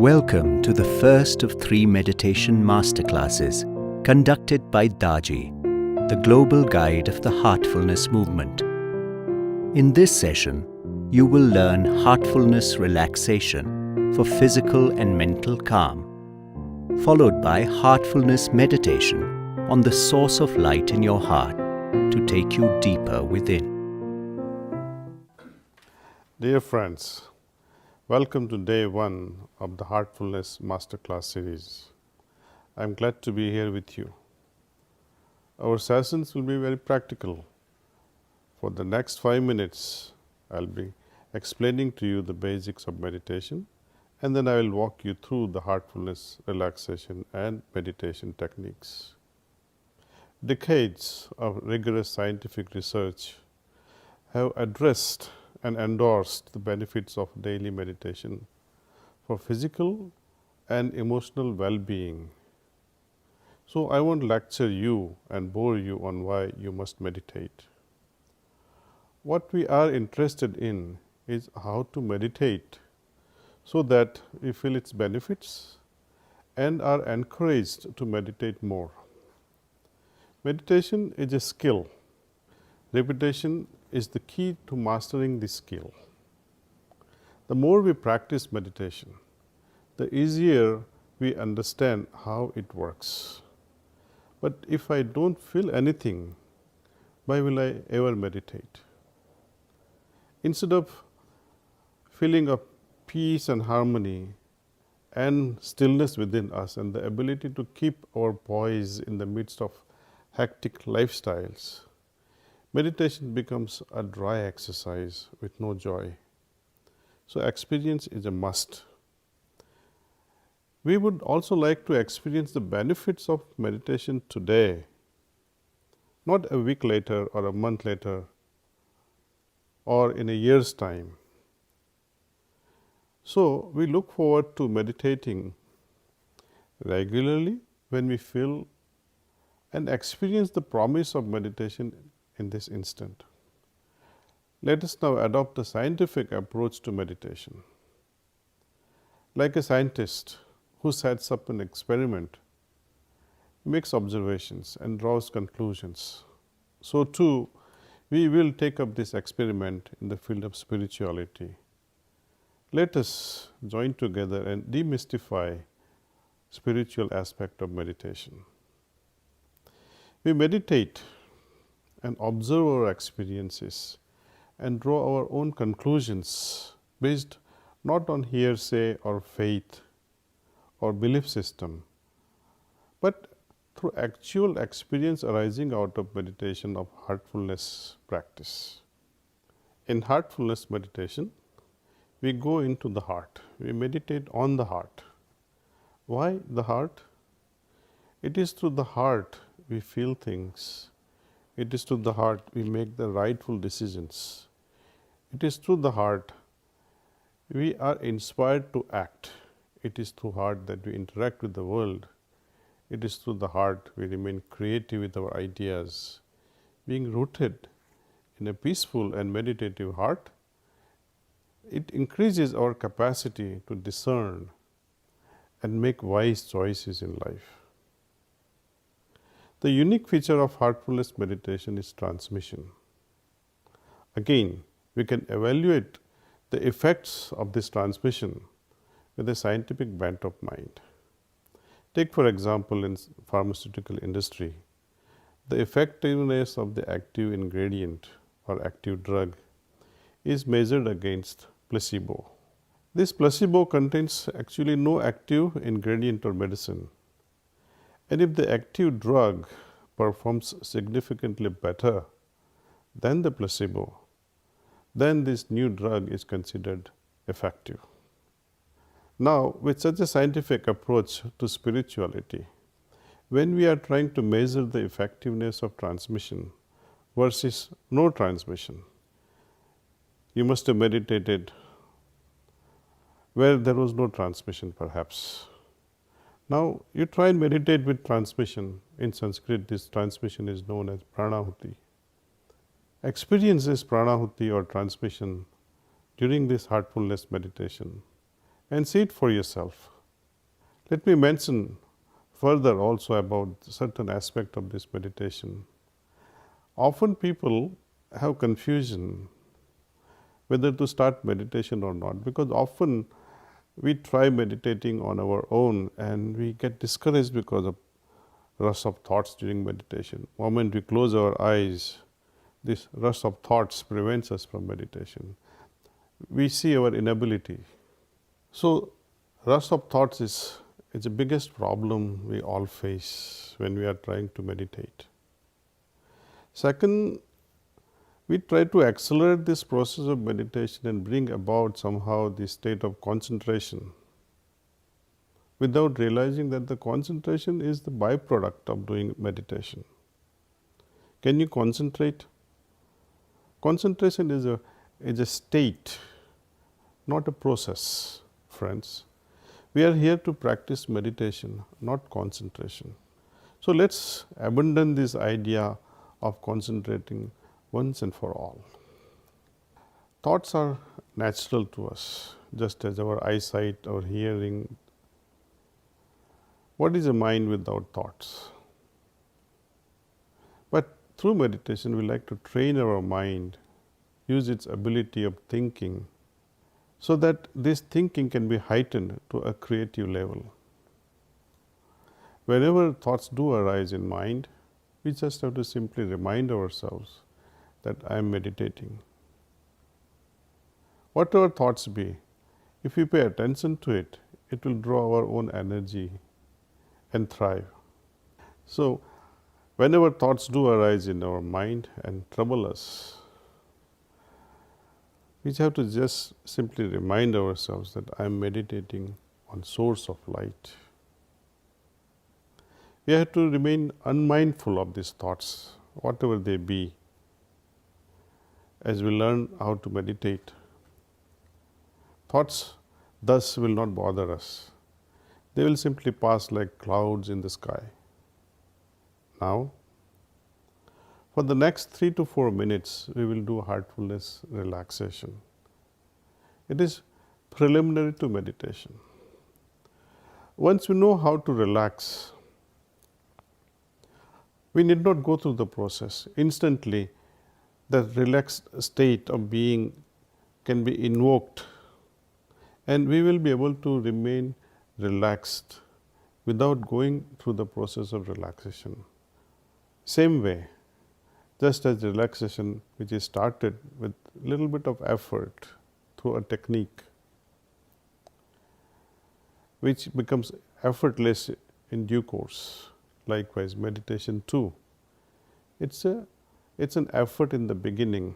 Welcome to the first of 3 meditation masterclasses conducted by Daji, the global guide of the Heartfulness movement. In this session, you will learn Heartfulness Relaxation for physical and mental calm, followed by Heartfulness Meditation on the source of light in your heart to take you deeper within. Dear friends, welcome to day 1 of the Heartfulness Masterclass series. I am glad to be here with you. Our sessions will be very practical. For the next 5 minutes, I will be explaining to you the basics of meditation, and then I will walk you through the Heartfulness relaxation and meditation techniques. Decades of rigorous scientific research have addressed and endorsed the benefits of daily meditation for physical and emotional well-being. So, I won't lecture you and bore you on why you must meditate. What we are interested in is how to meditate so that we feel its benefits and are encouraged to meditate more. Meditation is a skill. Repetition is the key to mastering this skill. The more we practice meditation, the easier we understand how it works. But if I don't feel anything, why will I ever meditate? Instead of feeling of peace and harmony and stillness within us and the ability to keep our poise in the midst of hectic lifestyles, meditation becomes a dry exercise with no joy. So, experience is a must. We would also like to experience the benefits of meditation today, not a week later or a month later or in a year's time. So, we look forward to meditating regularly when we feel and experience the promise of meditation in this instant. Let us now adopt a scientific approach to meditation. Like a scientist who sets up an experiment, makes observations and draws conclusions, so too we will take up this experiment in the field of spirituality. Let us join together and demystify spiritual aspect of meditation. We meditate and observe our experiences and draw our own conclusions based not on hearsay or faith or belief system, but through actual experience arising out of meditation of heartfulness practice. In heartfulness meditation, we go into the heart. We meditate on the heart. Why the heart? It is through the heart we feel things. It is through the heart we make the rightful decisions. It is through the heart we are inspired to act. It is through heart that we interact with the world. It is through the heart we remain creative with our ideas. Being rooted in a peaceful and meditative heart, it increases our capacity to discern and make wise choices in life. The unique feature of heartfulness meditation is transmission. Again, we can evaluate the effects of this transmission with a scientific bent of mind. Take for example in pharmaceutical industry, the effectiveness of the active ingredient or active drug is measured against placebo. This placebo contains actually no active ingredient or medicine. And if the active drug performs significantly better than the placebo, then this new drug is considered effective. Now, with such a scientific approach to spirituality, when we are trying to measure the effectiveness of transmission versus no transmission, you must have meditated where there was no transmission perhaps. Now, you try and meditate with transmission. In Sanskrit, this transmission is known as pranahuti. Experience this pranahuti or transmission during this heartfulness meditation and see it for yourself. Let me mention further also about certain aspect of this meditation. Often people have confusion whether to start meditation or not, because often we try meditating on our own and we get discouraged because of rush of thoughts during meditation. Moment we close our eyes, this rush of thoughts prevents us from meditation. We see our inability. So, rush of thoughts is the biggest problem we all face when we are trying to meditate. Second, we try to accelerate this process of meditation and bring about somehow the state of concentration without realizing that the concentration is the byproduct of doing meditation. Can you concentrate? Concentration is a state, not a process, friends. We are here to practice meditation, not concentration. So let's abandon this idea of concentrating once and for all. Thoughts are natural to us, just as our eyesight, our hearing. What is a mind without thoughts? But through meditation, we like to train our mind, use its ability of thinking, so that this thinking can be heightened to a creative level. Whenever thoughts do arise in mind, we just have to simply remind ourselves that I am meditating. Whatever thoughts be, if we pay attention to it, it will draw our own energy and thrive. So, whenever thoughts do arise in our mind and trouble us, we have to just simply remind ourselves that I am meditating on source of light. We have to remain unmindful of these thoughts, whatever they be, as we learn how to meditate. Thoughts thus will not bother us. They will simply pass like clouds in the sky. Now, for the next 3 to 4 minutes, we will do heartfulness relaxation. It is preliminary to meditation. Once we know how to relax, we need not go through the process. Instantly, the relaxed state of being can be invoked, and we will be able to remain relaxed without going through the process of relaxation. Same way, just as relaxation which is started with little bit of effort through a technique which becomes effortless in due course. Likewise, meditation too. It's an effort in the beginning,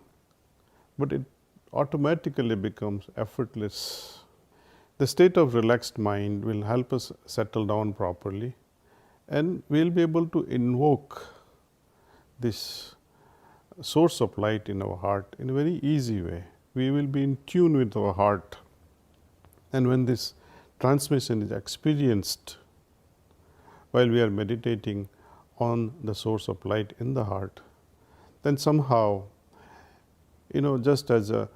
but it automatically becomes effortless. The state of relaxed mind will help us settle down properly, and we will be able to invoke this source of light in our heart in a very easy way. We will be in tune with our heart, and when this transmission is experienced while we are meditating on the source of light in the heart, then somehow, just as a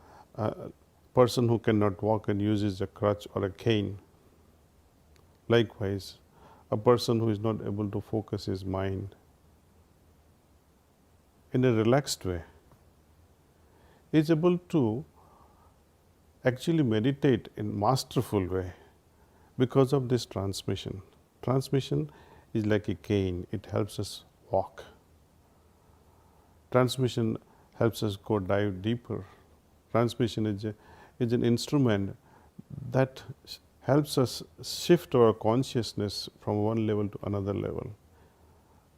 person who cannot walk and uses a crutch or a cane, likewise, a person who is not able to focus his mind in a relaxed way is able to actually meditate in masterful way because of this transmission. Transmission is like a cane, it helps us walk. Transmission helps us go dive deeper. Transmission is an instrument that helps us shift our consciousness from one level to another level.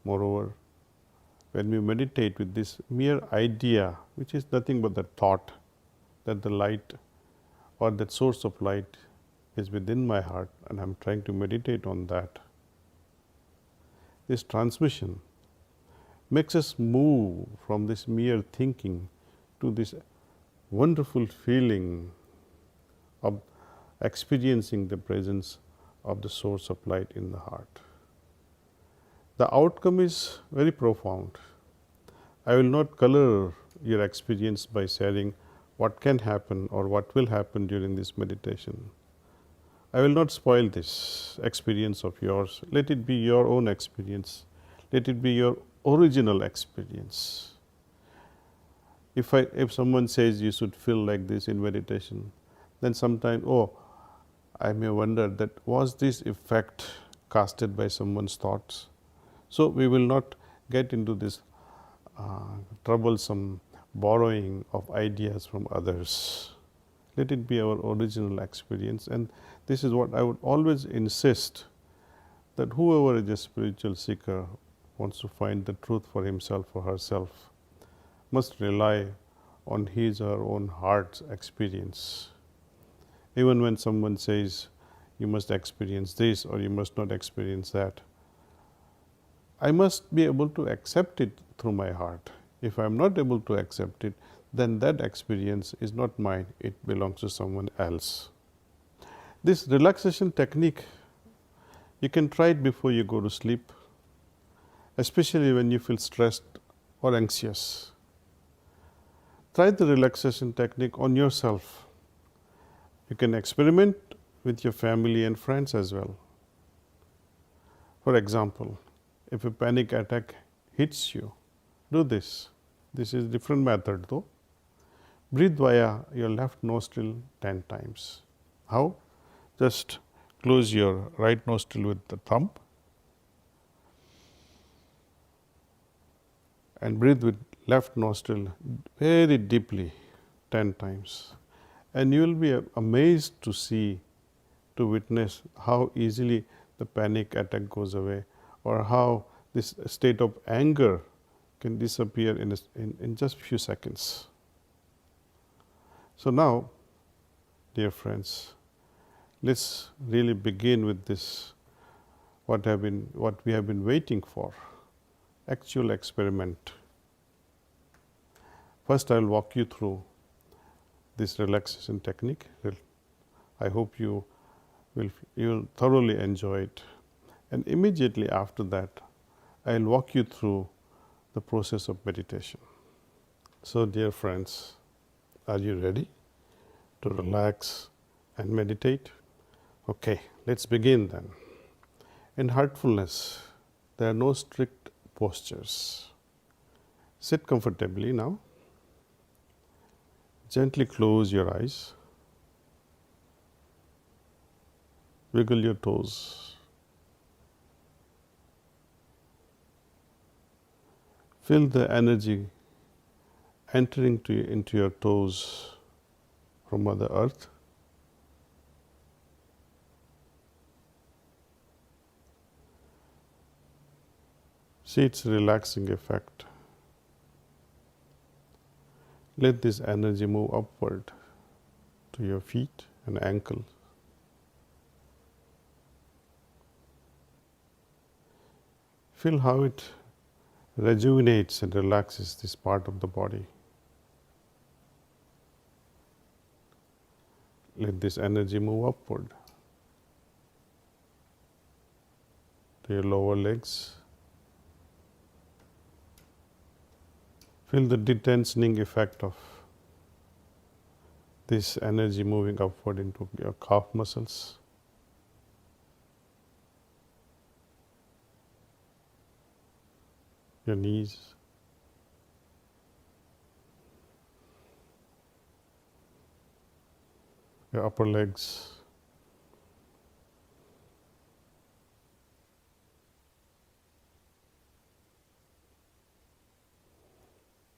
Moreover, when we meditate with this mere idea, which is nothing but the thought that the light or that source of light is within my heart and I am trying to meditate on that, this transmission makes us move from this mere thinking to this wonderful feeling of experiencing the presence of the source of light in the heart. The outcome is very profound. I will not color your experience by sharing what can happen or what will happen during this meditation. I will not spoil this experience of yours. Let it be your own experience. Let it be your original experience. If someone says you should feel like this in meditation, then sometimes, oh, I may wonder that was this effect casted by someone's thoughts? So we will not get into this troublesome borrowing of ideas from others. Let it be our original experience, and this is what I would always insist, that whoever is a spiritual seeker wants to find the truth for himself or herself must rely on his or her own heart's experience. Even when someone says you must experience this or you must not experience that, I must be able to accept it through my heart. If I am not able to accept it, then that experience is not mine, it belongs to someone else. This relaxation technique, you can try it before you go to sleep, especially when you feel stressed or anxious. Try the relaxation technique on yourself. You can experiment with your family and friends as well. For example, if a panic attack hits you, do this. This is a different method though. Breathe via your left nostril 10 times. How? Just close your right nostril with the thumb and breathe with left nostril very deeply 10 times. And you will be amazed to witness how easily the panic attack goes away, or how this state of anger can disappear in just few seconds. So now, dear friends, let's really begin with this, what we have been waiting for, actual experiment. First, I will walk you through this relaxation technique. I hope you will thoroughly enjoy it. And immediately after that, I will walk you through the process of meditation. So, dear friends, are you ready to relax and meditate? Okay, let's begin then. In heartfulness, there are no strict postures. Sit comfortably now. Gently close your eyes. Wiggle your toes. Feel the energy entering into your toes from Mother Earth. See its relaxing effect. Let this energy move upward to your feet and ankles. Feel how it rejuvenates and relaxes this part of the body. Let this energy move upward to your lower legs. Feel the detensioning effect of this energy moving upward into your calf muscles. Your knees. Your upper legs.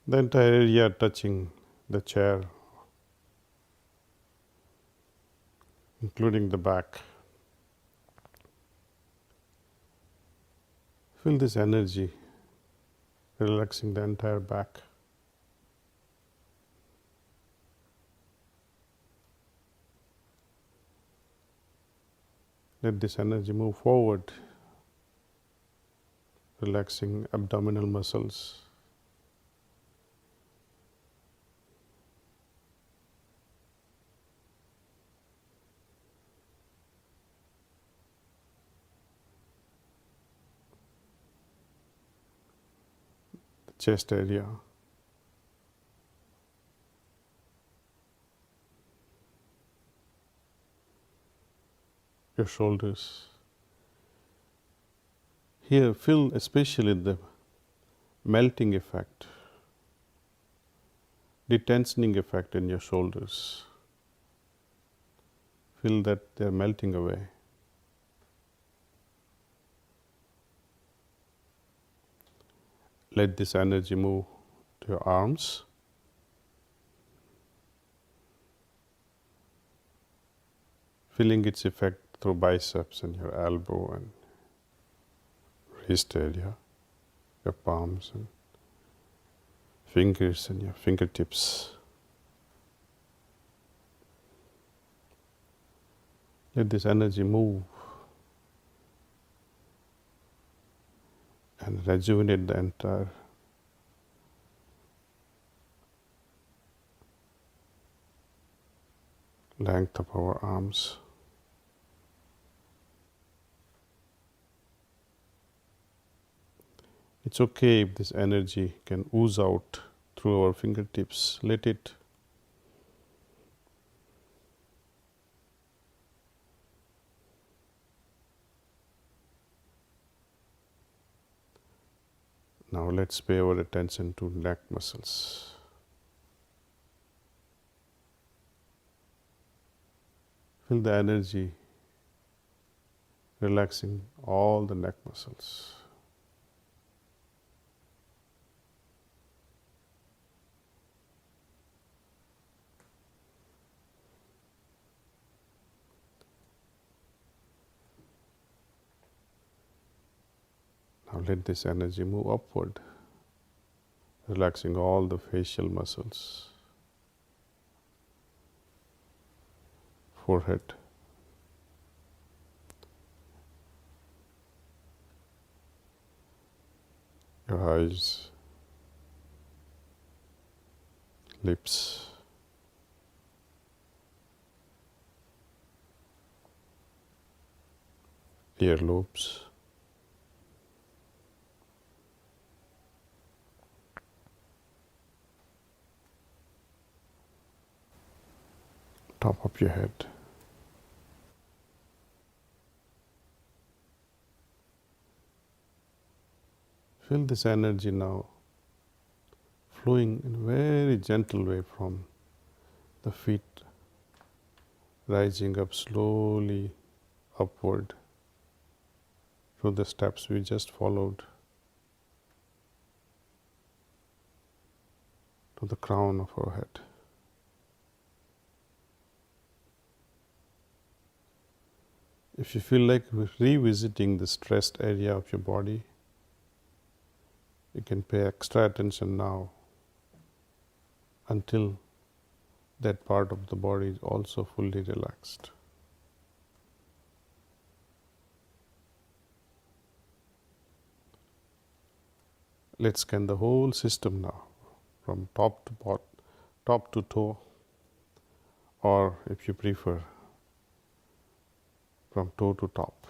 The entire area touching the chair, including the back. Feel this energy relaxing the entire back. Let this energy move forward, relaxing abdominal muscles. The chest area. your shoulders. Here, feel especially the melting effect, detensioning effect in your shoulders. Feel that they are melting away. Let this energy move to your arms. Feeling its effect through biceps and your elbow and wrist area, your palms and fingers and your fingertips. Let this energy move and rejuvenate the entire length of our arms. It's okay if this energy can ooze out through our fingertips. Let it. Now let's pay our attention to neck muscles. Feel the energy relaxing all the neck muscles. Now let this energy move upward, relaxing all the facial muscles, forehead, your eyes, lips, earlobes, top of your head. Feel this energy now flowing in a very gentle way from the feet, rising up slowly upward through the steps we just followed to the crown of our head. If you feel like revisiting the stressed area of your body, you can pay extra attention now until that part of the body is also fully relaxed. Let's scan the whole system now, from top to bottom, top to toe, or if you prefer, from toe to top.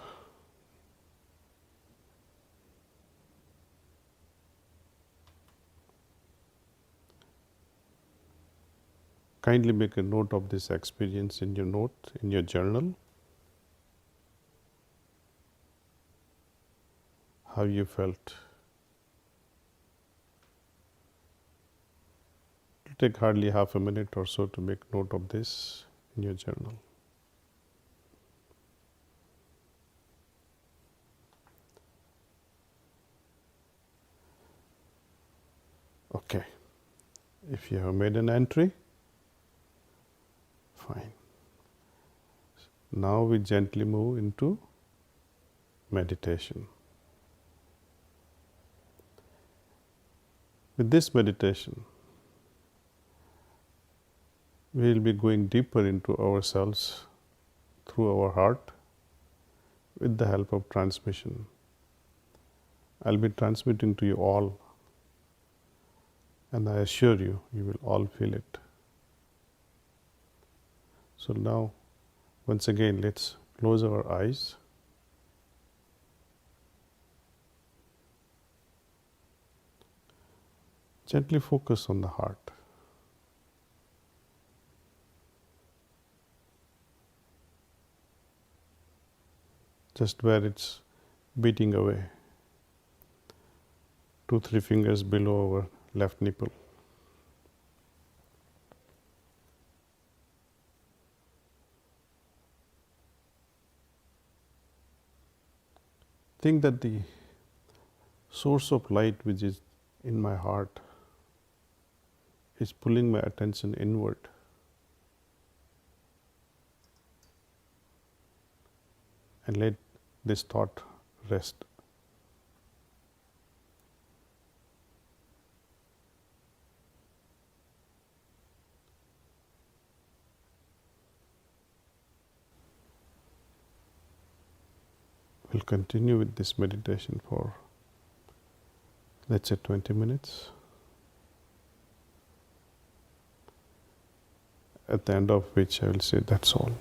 Kindly make a note of this experience in your journal. How you felt. It'll take hardly half a minute or so to make note of this in your journal. Okay. If you have made an entry, fine. Now we gently move into meditation. With this meditation, we will be going deeper into ourselves through our heart with the help of transmission. I'll be transmitting to you all, and I assure you, you will all feel it. So now, once again, let's close our eyes. Gently focus on the heart. just where it's beating away, 2-3 fingers below our left nipple. Think that the source of light which is in my heart is pulling my attention inward. And let this thought rest. We'll continue with this meditation for, let's say, 20 minutes. At the end of which I will say, that's all.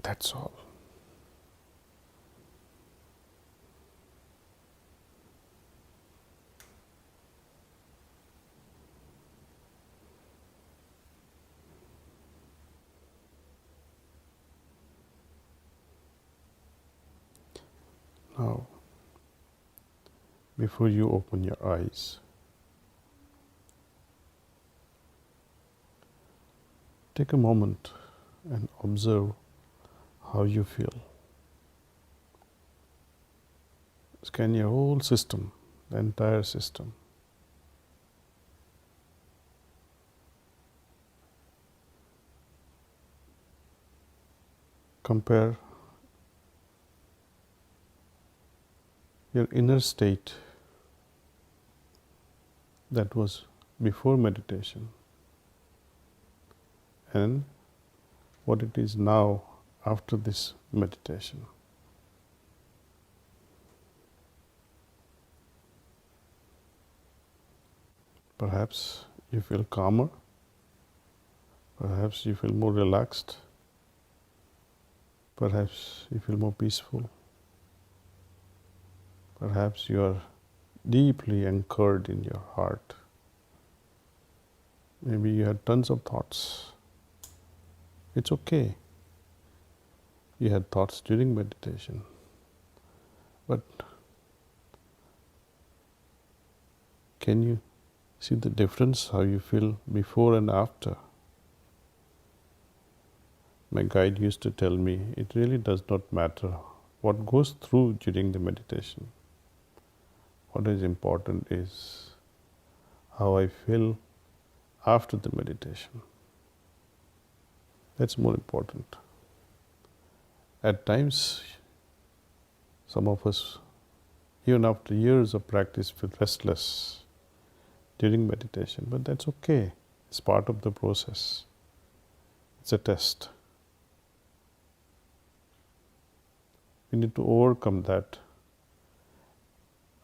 That's all. Now, before you open your eyes, take a moment and observe how you feel. Scan your whole system, the entire system. Compare your inner state that was before meditation and what it is now after this meditation. Perhaps you feel calmer, perhaps you feel more relaxed, perhaps you feel more peaceful, perhaps you are deeply anchored in your heart. Maybe you had tons of thoughts. It's okay. You had thoughts during meditation, but can you see the difference, how you feel before and after? My guide used to tell me, it really does not matter what goes through during the meditation. What is important is how I feel after the meditation. That's more important. At times, some of us, even after years of practice, feel restless during meditation, but that's okay. It's part of the process. It's a test. We need to overcome that.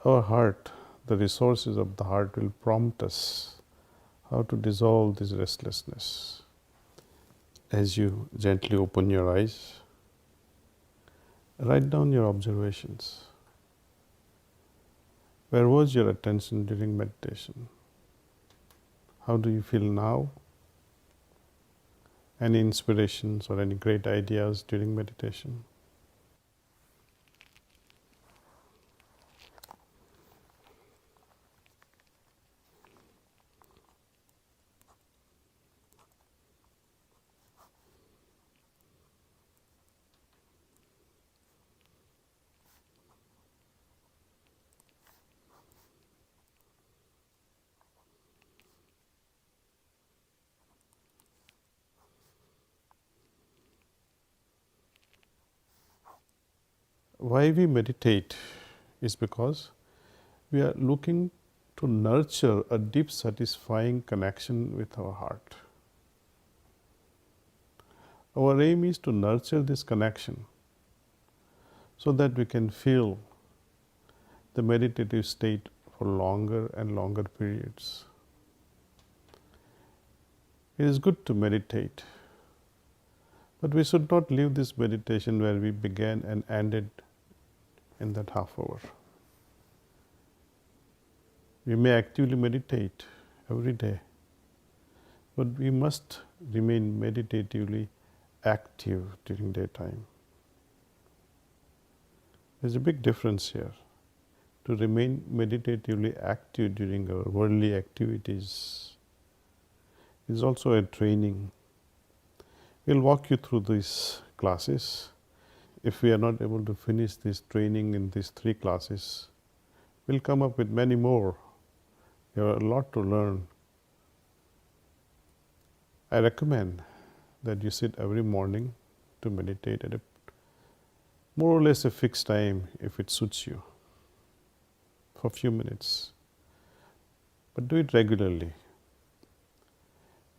Our heart, the resources of the heart will prompt us how to dissolve this restlessness. As you gently open your eyes, write down your observations. Where was your attention during meditation? How do you feel now? Any inspirations or any great ideas during meditation? Why we meditate is because we are looking to nurture a deep, satisfying connection with our heart. Our aim is to nurture this connection so that we can feel the meditative state for longer and longer periods. It is good to meditate, but we should not leave this meditation where we began and ended in that half hour. We may actively meditate every day, but we must remain meditatively active during daytime. There's a big difference here. To remain meditatively active during our worldly activities is also a training. We'll walk you through these classes. If we are not able to finish this training in these 3 classes, we'll come up with many more. There are a lot to learn. I recommend that you sit every morning to meditate at a more or less a fixed time if it suits you, for a few minutes. But do it regularly.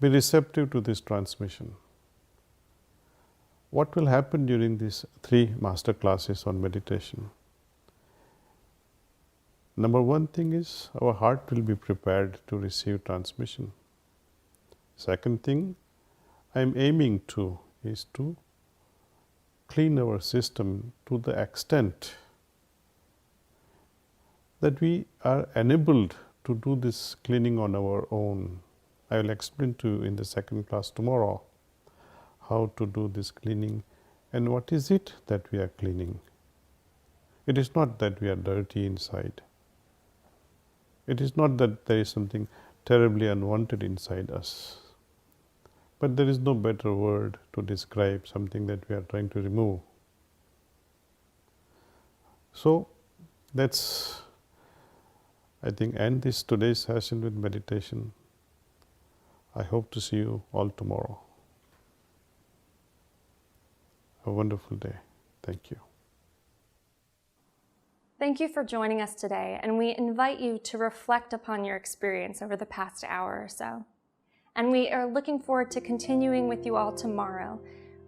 Be receptive to this transmission. What will happen during these 3 master classes on meditation? Number 1 thing is our heart will be prepared to receive transmission. Second thing I am aiming to is to clean our system to the extent that we are enabled to do this cleaning on our own. I will explain to you in the second class tomorrow how to do this cleaning and what is it that we are cleaning. It is not that we are dirty inside. It is not that there is something terribly unwanted inside us. But there is no better word to describe something that we are trying to remove. So let's, I think, end this today's session with meditation. I hope to see you all tomorrow. A wonderful day. Thank you. Thank you for joining us today, and we invite you to reflect upon your experience over the past hour or so. And we are looking forward to continuing with you all tomorrow,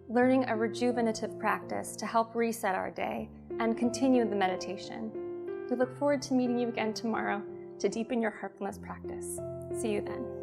learning a rejuvenative practice to help reset our day and continue the meditation. We look forward to meeting you again tomorrow to deepen your heartfulness practice. See you then.